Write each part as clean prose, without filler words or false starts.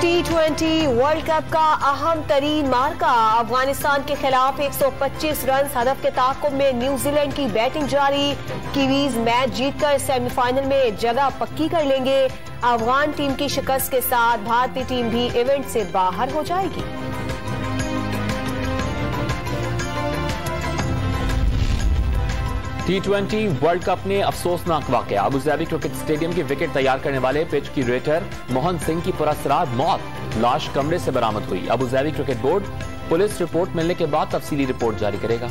T20 world cup का अहम तरीन मार्का अफगानिस्तान के खिलाफ 125 रन हदफ के ताक़ुब में न्यूजीलैंड की बैटिंग जारी। कीवीज मैच जीतकर सेमीफाइनल में जगह पक्की कर लेंगे। अफगान टीम की शिकस्त के साथ भारतीय टीम भी इवेंट से बाहर हो जाएगी। T20 वर्ल्ड कप में अफसोसनाक वाकया। अबू धाबी क्रिकेट स्टेडियम की विकेट तैयार करने वाले पिच की रेटर मोहन सिंह की पुरअसरार मौत, लाश कमरे से बरामद हुई। Abu Dhabi cricket board police report मिलने के बाद तफसीली रिपोर्ट जारी करेगा।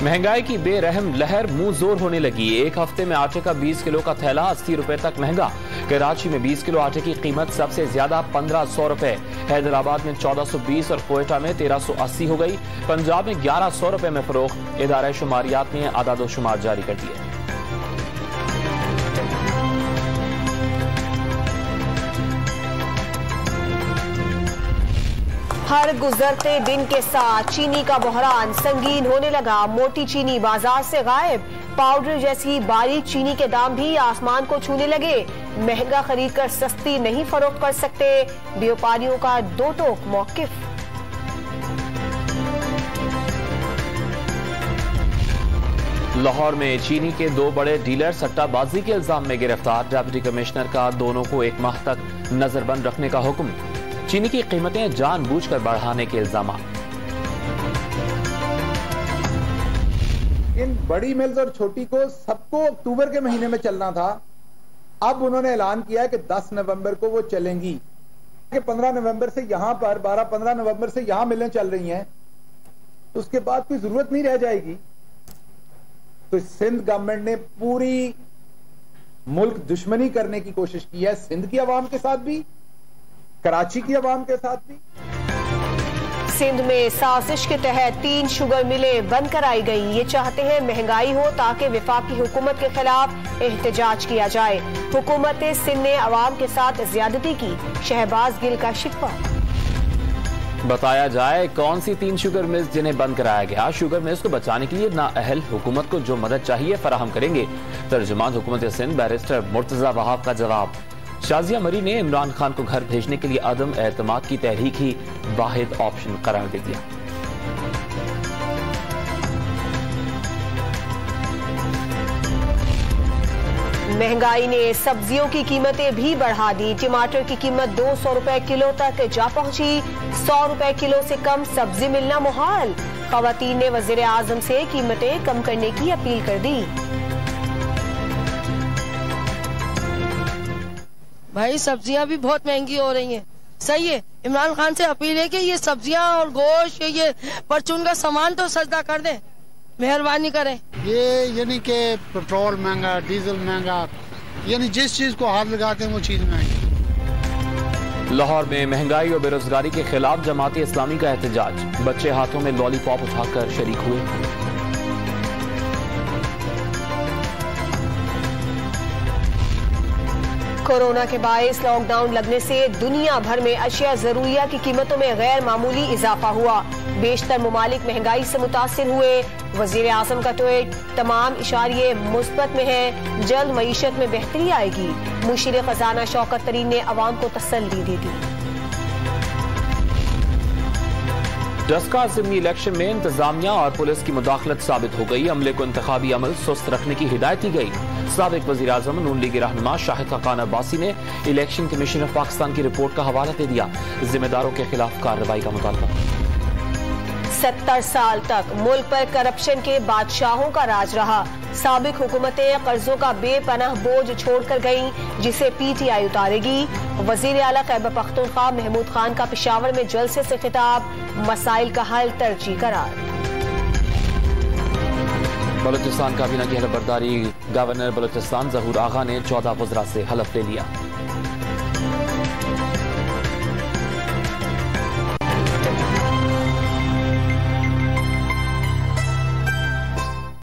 महंगाई की बेरहम लहर मुंह जोर होने लगी। एक हफ्ते में आटे का 20 किलो का थैला 80 रुपए तक महंगा। कराची में 20 किलो आटे की कीमत सबसे ज्यादा 1500 रुपए, हैदराबाद में 1420 और कोयटा में 1380 हो गई। पंजाब में 1100 रुपए में फरोख्त। इदारा शुमारियात ने आदाद शुमार जारी कर दिए। हर गुजरते दिन के साथ चीनी का बहरान संगीन होने लगा। मोटी चीनी बाजार से गायब। पाउडर जैसी बारीक चीनी के दाम भी आसमान को छूने लगे। महंगा खरीद कर सस्ती नहीं फरोख्त कर सकते। व्यापारियों का दो टोक मौकिफ। लाहौर में चीनी के दो बड़े डीलर सट्टाबाजी के इल्जाम में गिरफ्तार। डिप्टी कमिश्नर का दोनों को 1 माह तक नजरबंद रखने का हुक्म। चीनी की कीमतें जानबूझकर बढ़ाने के इल्जाम। इन बड़ी मिल्स और छोटी को सबको अक्टूबर के महीने में चलना था। अब उन्होंने ऐलान किया है कि 10 नवंबर को वो चलेंगी। कि 15 नवंबर से यहां पर 12-15 नवंबर से यहां मिलें चल रही हैं, तो उसके बाद कोई जरूरत नहीं रह जाएगी। तो सिंध गवर्नमेंट ने पूरी मुल्क दुश्मनी करने की कोशिश की है, सिंध की आवाम के साथ भी, कराची की आवाम के साथ भी। सिंध में साजिश के तहत 3 शुगर मिलें बंद कराई गई। ये चाहते हैं महंगाई हो ताकि वफाकी हुकूमत के खिलाफ एहतजाज किया जाए। हुकूमत सिंध ने अवाम के साथ ज्यादती की। शहबाज गिल का शिकवा। बताया जाए कौन सी 3 शुगर मिल्स जिन्हें बंद कराया गया। शुगर मिल्स को बचाने के लिए नाअहल हुकूमत को जो मदद चाहिए फराहम करेंगे। तर्जुमान हुकूमत सिंध बैरिस्टर मुर्तजा वहाब का जवाब। शाजिया मरी ने इमरान खान को घर भेजने के लिए अदम एतमाद की तहरीक ही वाहिद ऑप्शन करार दे दिया। महंगाई ने सब्जियों की कीमतें भी बढ़ा दी। टमाटर की कीमत 200 रुपए किलो तक जा पहुंची। 100 रुपए किलो से कम सब्जी मिलना मुहाल। खवातीन ने वजीर आजम से कीमतें कम करने की अपील कर दी। भाई सब्जियां भी बहुत महंगी हो रही हैं। सही है, इमरान खान से अपील है कि ये सब्जियां और गोश्त, ये परचून का सामान तो सस्ता कर दें, मेहरबानी करें। ये यानी कि पेट्रोल महंगा, डीजल महंगा, यानी जिस चीज को हाथ लगाते हैं वो चीज महंगी। लाहौर में महंगाई और बेरोजगारी के खिलाफ जमाती इस्लामी का एहतजाज। बच्चे हाथों में लॉलीपॉप उठाकर शरीक हुए। कोरोना के बायस लॉकडाउन लगने से दुनिया भर में अशिया जरूरिया की कीमतों में गैर मामूली इजाफा हुआ। बेशतर ममालिक महंगाई से मुतासिर हुए। वजीर आजम का ट्वीट, तमाम इशारे मुस्बत में है, जल्द मईशत में बेहतरी आएगी। मुशीर खजाना शौकत तरीन ने अवाम को तसल्ली दे दी। डस्का ज़िमनी इलेक्शन में इंतजामिया और पुलिस की मुदाखलत साबित हो गई। अमले को इंतखाबी अमल सुस्त रखने की हिदायत दी गई। साबिक वज़ीर आज़म नून लीग रहनुमा शाहिद खान अब्बासी ने इलेक्शन कमीशन ऑफ पाकिस्तान की रिपोर्ट का हवाला दे दिया। जिम्मेदारों के खिलाफ कार्रवाई का मुतालबा। 70 साल तक मुल्क पर करप्शन के बादशाहों का राज रहा। साबिक हुकूमतें कर्जों का बेपनाह बोझ छोड़कर गईं, जिसे पीटीआई उतारेगी। वजीर आला खैबर पख्तूनख्वा महमूद खान का पेशावर में जलसे से खिताब। मसाइल का हल तरजीह करार। बलूचिस्तान काबीना की हलफबरदारी। गवर्नर बलूचिस्तान जहूर आगा ने 14 वज़रा से हलफ ले लिया।